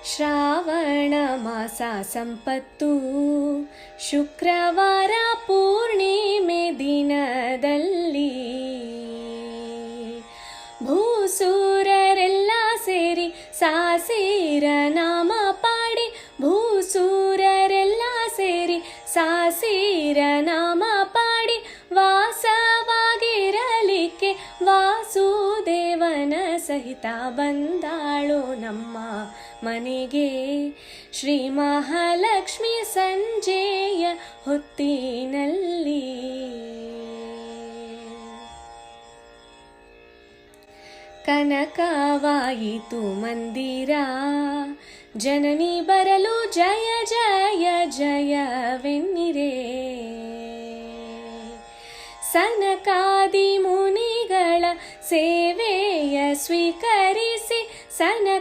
ಶ್ರಾವಣ ಮಾಸ ಸಂಪತ್ತು ಶುಕ್ರವಾರ ಪೂರ್ಣಿಮೆ ದಿನದಲ್ಲಿ ಭೂಸೂರರೆಲ್ಲ ಸೇರಿ ಸಾಸಿರ ನಾಮ ಪಾಡಿ ಭೂಸೂರರೆಲ್ಲ ಸೇರಿ ಸಾಸಿರ ನಾಮ ಪಾಡಿ ವಾಸವಾಗಿರಲಿಕ್ಕೆ ವಾಸುದೇವನ ಸಹಿತ ಬಂದಾಳು ನಮ್ಮ ಮನೆಗೆ ಶ್ರೀ ಮಹಾಲಕ್ಷ್ಮಿ ಸಂಜೆಯ ಹೊತ್ತಿನಲ್ಲಿ. ಕನಕವಾಯಿತು ಮಂದಿರ ಜನನಿ ಬರಲು ಜಯ ಜಯ ಜಯವೆನ್ನಿರೆ. ಸನಕಾದಿ ಮುನಿಗಳ ಸೇವೆಯ ಸ್ವೀಕರಿಸಿ ಸನಕ